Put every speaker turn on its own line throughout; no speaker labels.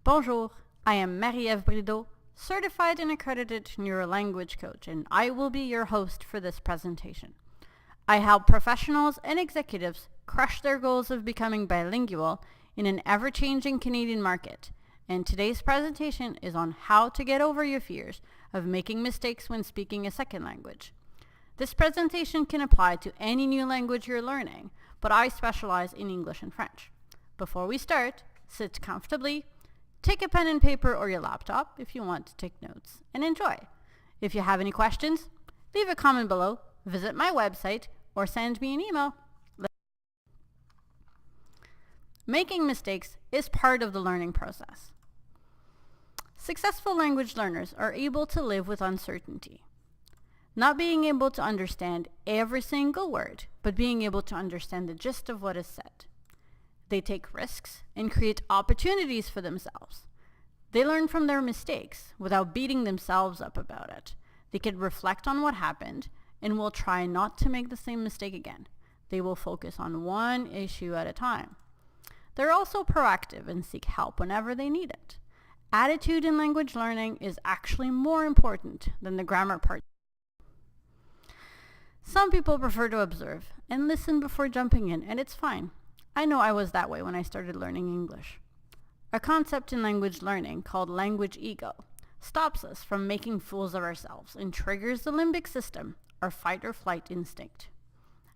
Bonjour, I am Marie-Ève Brideau, certified and accredited neurolanguage coach, and I will be your host for this presentation. I help professionals and executives crush their goals of becoming bilingual in an ever-changing Canadian market, and today's presentation is on how to get over your fears of making mistakes when speaking a second language. This presentation can apply to any new language you're learning, but I specialize in English and French. Before we start, sit comfortably, take a pen and paper or your laptop if you want to take notes, and enjoy. If you have any questions, leave a comment below, visit my website, or send me an email. Making mistakes is part of the learning process. Successful language learners are able to live with uncertainty. Not being able to understand every single word, but being able to understand the gist of what is said. They take risks and create opportunities for themselves. They learn from their mistakes without beating themselves up about it. They can reflect on what happened and will try not to make the same mistake again. They will focus on one issue at a time. They're also proactive and seek help whenever they need it. Attitude in language learning is actually more important than the grammar part. Some people prefer to observe and listen before jumping in, and it's fine. I know I was that way when I started learning English. A concept in language learning called language ego stops us from making fools of ourselves and triggers the limbic system, our fight or flight instinct.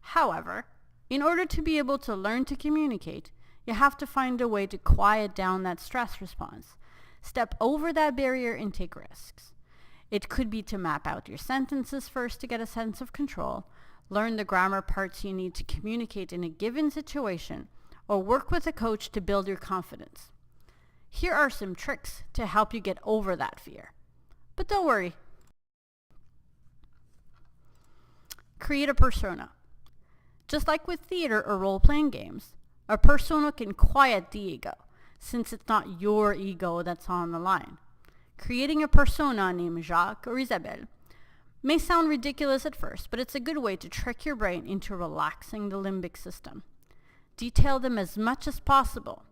However, in order to be able to learn to communicate, you have to find a way to quiet down that stress response, step over that barrier and take risks. It could be to map out your sentences first to get a sense of control, learn the grammar parts you need to communicate in a given situation, or work with a coach to build your confidence. Here are some tricks to help you get over that fear. But don't worry. Create a persona. Just like with theater or role-playing games, a persona can quiet the ego, since it's not your ego that's on the line. Creating a persona named Jacques or Isabelle may sound ridiculous at first, but it's a good way to trick your brain into relaxing the limbic system. Detail them as much as possible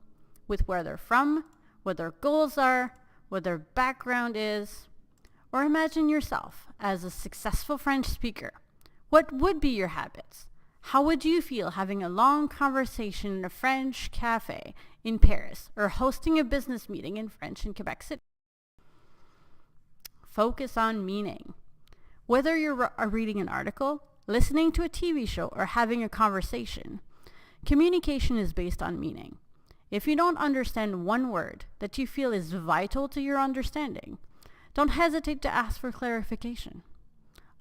with where they're from, what their goals are, what their background is, or imagine yourself as a successful French speaker. What would be your habits? How would you feel having a long conversation in a French cafe in Paris or hosting a business meeting in French in Quebec City? Focus on meaning. Whether you're reading an article, listening to a TV show, or having a conversation, communication is based on meaning. If you don't understand one word that you feel is vital to your understanding, don't hesitate to ask for clarification.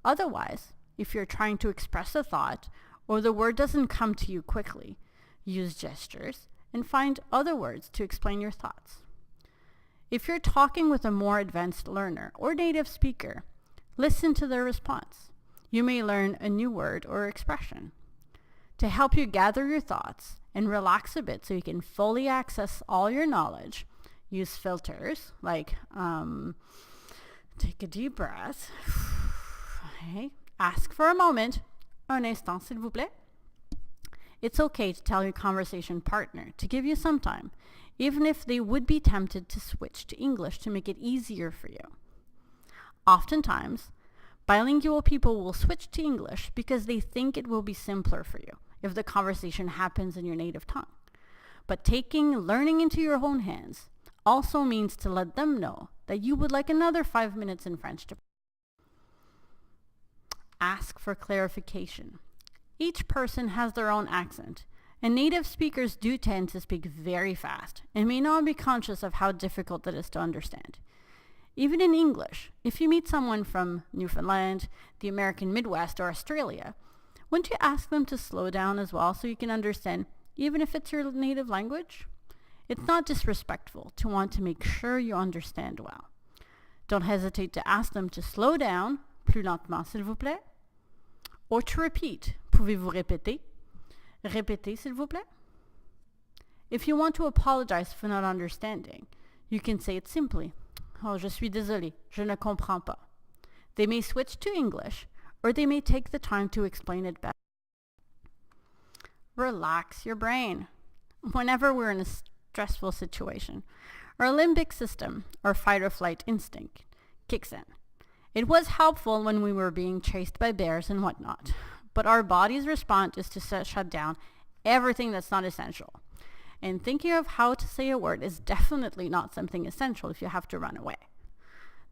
Otherwise, if you're trying to express a thought or the word doesn't come to you quickly, use gestures and find other words to explain your thoughts. If you're talking with a more advanced learner or native speaker, listen to their response. You may learn a new word or expression. To help you gather your thoughts and relax a bit so you can fully access all your knowledge, use filters like take a deep breath. Okay. Ask for a moment. Un instant, s'il vous plaît. It's okay to tell your conversation partner to give you some time, even if they would be tempted to switch to English to make it easier for you. Oftentimes, bilingual people will switch to English because they think it will be simpler for you if the conversation happens in your native tongue. But taking learning into your own hands also means to let them know that you would like another 5 minutes in French to ask for clarification. Each person has their own accent, and native speakers do tend to speak very fast and may not be conscious of how difficult it is to understand. Even in English, if you meet someone from Newfoundland, the American Midwest, or Australia, wouldn't you ask them to slow down as well so you can understand, even if it's your native language? It's not disrespectful to want to make sure you understand well. Don't hesitate to ask them to slow down, plus lentement s'il vous plaît, or to repeat, pouvez-vous répéter? Répétez s'il vous plaît. If you want to apologize for not understanding, you can say it simply. Oh, je suis désolé, je ne comprends pas. They may switch to English, or they may take the time to explain it better. Relax your brain. Whenever we're in a stressful situation, our limbic system, or fight or flight instinct, kicks in. It was helpful when we were being chased by bears and whatnot, but our body's response is to shut down everything that's not essential. And thinking of how to say a word is definitely not something essential if you have to run away.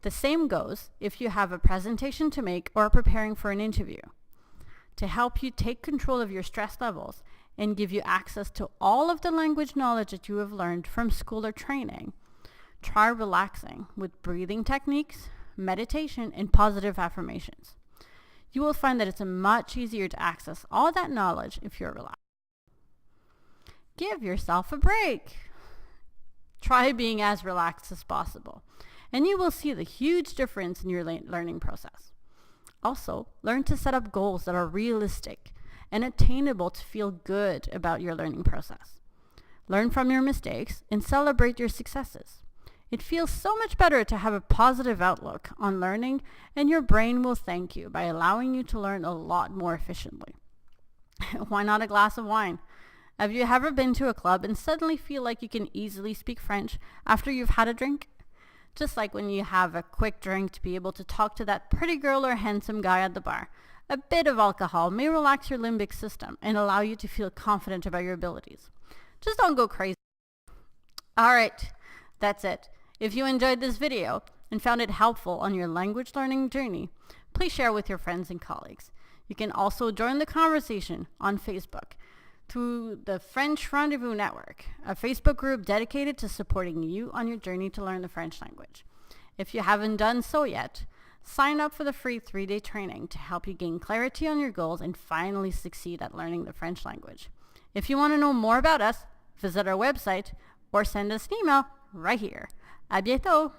The same goes if you have a presentation to make or preparing for an interview. To help you take control of your stress levels and give you access to all of the language knowledge that you have learned from school or training, try relaxing with breathing techniques, meditation, and positive affirmations. You will find that it's much easier to access all that knowledge if you're relaxed. Give yourself a break. Try being as relaxed as possible, and you will see the huge difference in your learning process. Also, learn to set up goals that are realistic and attainable to feel good about your learning process. Learn from your mistakes and celebrate your successes. It feels so much better to have a positive outlook on learning, and your brain will thank you by allowing you to learn a lot more efficiently. Why not a glass of wine? Have you ever been to a club and suddenly feel like you can easily speak French after you've had a drink? Just like when you have a quick drink to be able to talk to that pretty girl or handsome guy at the bar. A bit of alcohol may relax your limbic system and allow you to feel confident about your abilities. Just don't go crazy. Alright, that's it. If you enjoyed this video and found it helpful on your language learning journey, please share with your friends and colleagues. You can also join the conversation on Facebook through the French Rendezvous Network, a Facebook group dedicated to supporting you on your journey to learn the French language. If you haven't done so yet, sign up for the free 3-day training to help you gain clarity on your goals and finally succeed at learning the French language. If you want to know more about us, visit our website or send us an email right here. À bientôt!